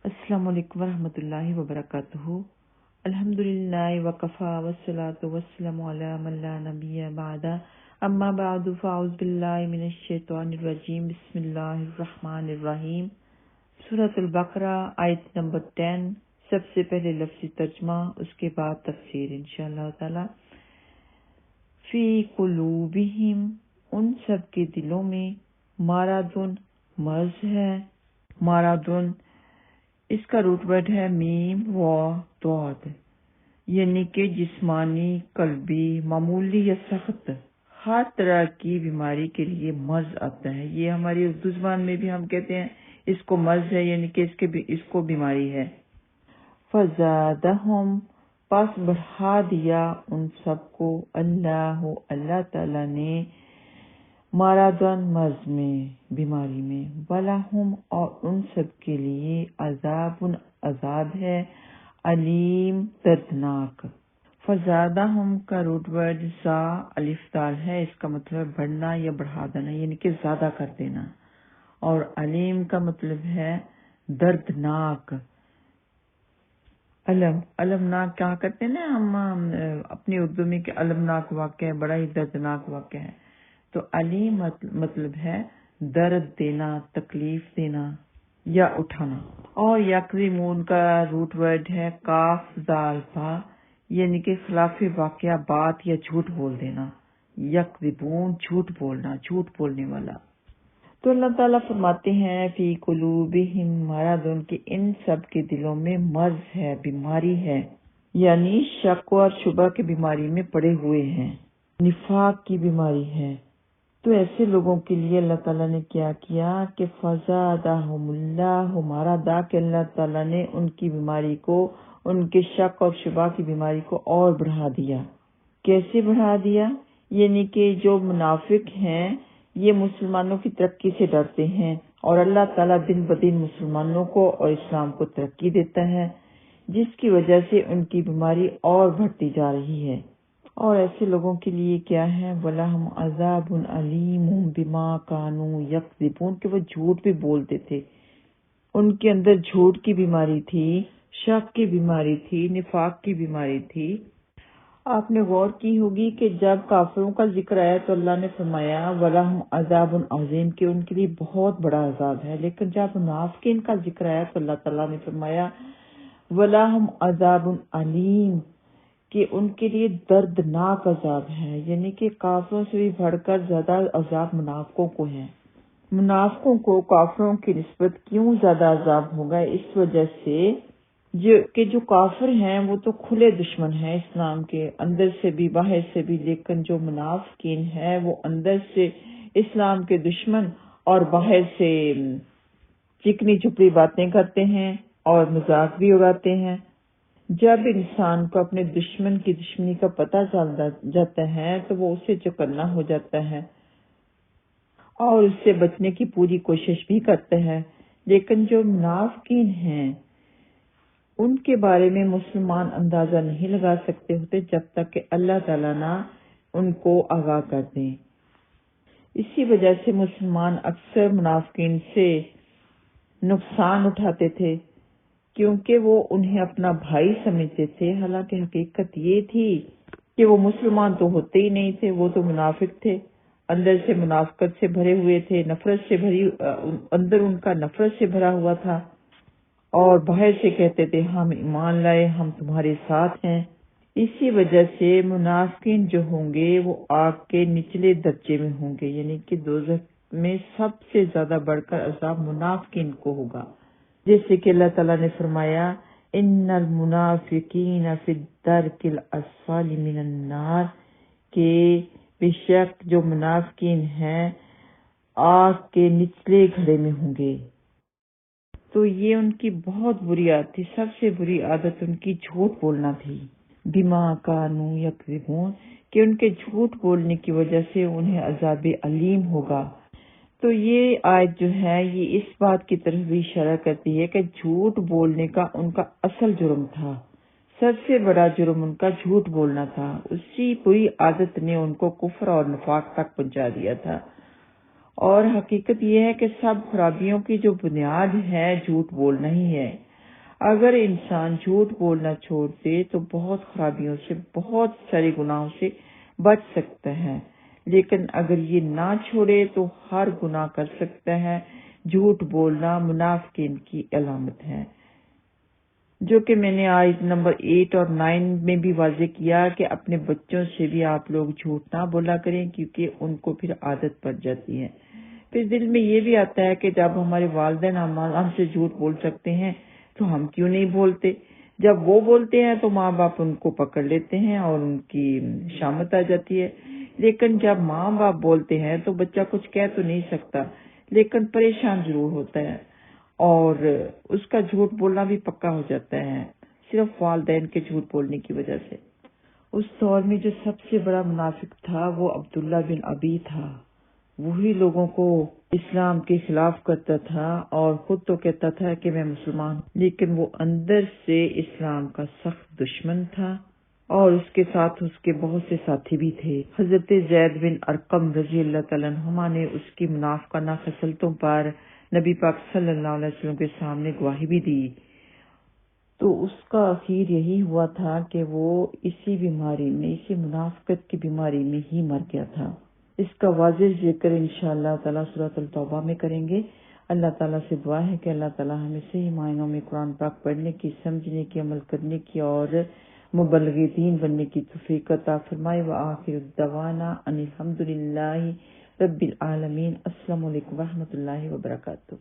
السلام علیکم ورحمۃ اللہ وبرکاتہ۔ الحمدللہ وکفا والصلاۃ والسلام علی من لا نبی بعد، اما بعد فاعوذ باللہ من الشیطان الرجیم، بسم اللہ الرحمن الرحیم۔ سورۃ البقرہ آیت نمبر 10۔ سب سے پہلے لفظی ترجمہ، اس کے بعد تفسیر انشاءاللہ تعالی۔ فی قلوبہم، ان سب کے دلوں میں، مرض، مرض ہے۔ مرض اس کا روٹ ورڈ ہے میم و ضاد، یعنی کہ جسمانی، قلبی، معمولی یا سخت، ہر طرح کی بیماری کے لیے مرض آتا ہے۔ یہ ہماری اردو زبان میں بھی ہم کہتے ہیں اس کو مرض ہے، یعنی کہ اس کو بیماری ہے۔ فزادہم، پس بڑھا دیا ان سب کو اللہ تعالی نے، مرضاً، مرض میں، بیماری میں، ولہم، اور ان سب کے لیے، عذاب، عذاب ہے، علیم، دردناک۔ فزادہم کا روٹ ورڈ زا الف دال ہے، اس کا مطلب بڑھنا یا بڑھا دینا، یعنی کہ زیادہ کر دینا، اور علیم کا مطلب ہے دردناک۔ المناک کیا کرتے ہیں نا ہم اپنی اردو میں کہ المناک واقعہ ہے، بڑا ہی دردناک واقعہ ہے، تو علیم مطلب ہے درد دینا، تکلیف دینا یا اٹھانا۔ اور یکذبون کا روٹ ورڈ ہے کاف زال فا، یعنی کہ خلاف واقعہ، بات یا جھوٹ بول دینا۔ یکذبون، جھوٹ بولنا، جھوٹ بولنے والا۔ تو اللہ تعالیٰ فرماتے ہیں فی قلوبہم مرض، کہ ان سب کے دلوں میں مرض ہے، بیماری ہے، یعنی شک اور شبہ کی بیماری میں پڑے ہوئے ہیں، نفاق کی بیماری ہے۔ تو ایسے لوگوں کے لیے اللہ تعالیٰ نے کیا کیا کہ فزادہم اللہ، ہمارا دا کہ اللہ تعالیٰ نے ان کی بیماری کو، ان کے شک اور شبہ کی بیماری کو اور بڑھا دیا۔ کیسے بڑھا دیا؟ یعنی کہ جو منافق ہیں یہ مسلمانوں کی ترقی سے ڈرتے ہیں، اور اللہ تعالیٰ دن بدن مسلمانوں کو اور اسلام کو ترقی دیتا ہے، جس کی وجہ سے ان کی بیماری اور بڑھتی جا رہی ہے۔ اور ایسے لوگوں کے لیے کیا ہے، وَلَهُمْ عَذَابٌ عَلِيمٌ بِمَا كَانُوا يَكْذِبُونَ، کہ وہ جھوٹ بھی بولتے تھے، ان کے اندر جھوٹ کی بیماری تھی، شک کی بیماری تھی، نفاق کی بیماری تھی۔ آپ نے غور کی ہوگی کہ جب کافروں کا ذکر آیا تو اللہ نے فرمایا وَلَهُمْ عَذَابٌ عَظِيمٌ، کہ ان کے لیے بہت بڑا عذاب ہے، لیکن جب منافقین کا ذکر آیا تو اللہ تعالیٰ نے فرمایا وَلَهُمْ عَذَابٌ عَلِيمٌ، کہ ان کے لیے دردناک عذاب ہے، یعنی کہ کافروں سے بھی بڑھ کر زیادہ عذاب منافقوں کو ہے۔ منافقوں کو کافروں کی نسبت کیوں زیادہ عذاب ہوگا؟ اس وجہ سے جو کافر ہیں وہ تو کھلے دشمن ہیں اسلام کے، اندر سے بھی باہر سے بھی، لیکن جو منافقین ہیں وہ اندر سے اسلام کے دشمن اور باہر سے چکنی چپڑی باتیں کرتے ہیں اور مذاق بھی اڑاتے ہیں۔ جب انسان کو اپنے دشمن کی دشمنی کا پتہ چل جاتا ہے تو وہ اسے چکنا ہو جاتا ہے اور اس سے بچنے کی پوری کوشش بھی کرتا ہے، لیکن جو منافقین ہیں ان کے بارے میں مسلمان اندازہ نہیں لگا سکتے ہوتے جب تک کہ اللہ تعالیٰ نہ ان کو آگاہ کر دیں۔ اسی وجہ سے مسلمان اکثر منافقین سے نقصان اٹھاتے تھے، کیونکہ وہ انہیں اپنا بھائی سمجھتے تھے، حالانکہ حقیقت یہ تھی کہ وہ مسلمان تو ہوتے ہی نہیں تھے، وہ تو منافق تھے، اندر سے منافقت سے بھرے ہوئے تھے، اندر ان کا نفرت سے بھرا ہوا تھا، اور باہر سے کہتے تھے ہم ایمان لائے، ہم تمہارے ساتھ ہیں۔ اسی وجہ سے منافقین جو ہوں گے وہ آگ کے نچلے درجے میں ہوں گے، یعنی کہ دوزخ میں سب سے زیادہ بڑھ کر عذاب منافقین کو ہوگا، جیسے کہ اللہ تعالیٰ نے فرمایا ان المنافقین فی الدرک الاسفل من النار، کہ بے شک جو منافقین ہیں آگ کے نچلے گھڑے میں ہوں گے۔ تو یہ ان کی بہت بری عادت تھی، سب سے بری عادت ان کی جھوٹ بولنا تھی، بما کانوا یکذبون، کہ ان کے جھوٹ بولنے کی وجہ سے انہیں عذاب علیم ہوگا۔ تو یہ آیت جو ہے یہ اس بات کی طرف بھی اشارہ کرتی ہے کہ جھوٹ بولنے کا ان کا اصل جرم تھا، سب سے بڑا جرم ان کا جھوٹ بولنا تھا، اسی بری عادت نے ان کو کفر اور نفاق تک پہنچا دیا تھا۔ اور حقیقت یہ ہے کہ سب خرابیوں کی جو بنیاد ہے جھوٹ بولنا ہی ہے، اگر انسان جھوٹ بولنا چھوڑ دے تو بہت خرابیوں سے، بہت سارے گناہوں سے بچ سکتا ہے، لیکن اگر یہ نہ چھوڑے تو ہر گناہ کر سکتا ہے۔ جھوٹ بولنا منافقین کی علامت ہے، جو کہ میں نے آیت نمبر 8 اور 9 میں بھی واضح کیا کہ اپنے بچوں سے بھی آپ لوگ جھوٹ نہ بولا کریں، کیونکہ ان کو پھر عادت پڑ جاتی ہے۔ پھر دل میں یہ بھی آتا ہے کہ جب ہمارے والدین ہم سے جھوٹ بول سکتے ہیں تو ہم کیوں نہیں بولتے۔ جب وہ بولتے ہیں تو ماں باپ ان کو پکڑ لیتے ہیں اور ان کی شامت آ جاتی ہے، لیکن جب ماں باپ بولتے ہیں تو بچہ کچھ کہہ تو نہیں سکتا، لیکن پریشان ضرور ہوتا ہے اور اس کا جھوٹ بولنا بھی پکا ہو جاتا ہے، صرف والدین کے جھوٹ بولنے کی وجہ سے۔ اس دور میں جو سب سے بڑا منافق تھا وہ عبداللہ بن ابی تھا۔ وہی لوگوں کو اسلام کے خلاف کرتا تھا اور خود تو کہتا تھا کہ میں مسلمان ہوں، لیکن وہ اندر سے اسلام کا سخت دشمن تھا، اور اس کے ساتھ اس کے بہت سے ساتھی بھی تھے۔ حضرت زید بن ارقم رضی اللہ تعالیٰ عنہما نے اس کی منافقانہ خصلتوں پر نبی پاک صلی اللہ علیہ وسلم کے سامنے گواہی بھی دی، تو اس کا اخیر یہی ہوا تھا کہ وہ اسی بیماری میں، اسی منافقت کی بیماری میں ہی مر گیا تھا۔ اس کا واضح ذکر انشاءاللہ تعالیٰ سورۃ التوبہ میں کریں گے۔ اللہ تعالیٰ سے دعا ہے کہ اللہ تعالیٰ ہمیں صحیح معنوں میں قرآن پاک پڑھنے کی، سمجھنے کی، عمل کرنے کی اور مبلغ دین بننے کی توفیق عطا فرمائے۔ وآخر دعوانا ان الحمد للہ رب العالمین۔ السلام علیکم ورحمۃ اللہ وبرکاتہ۔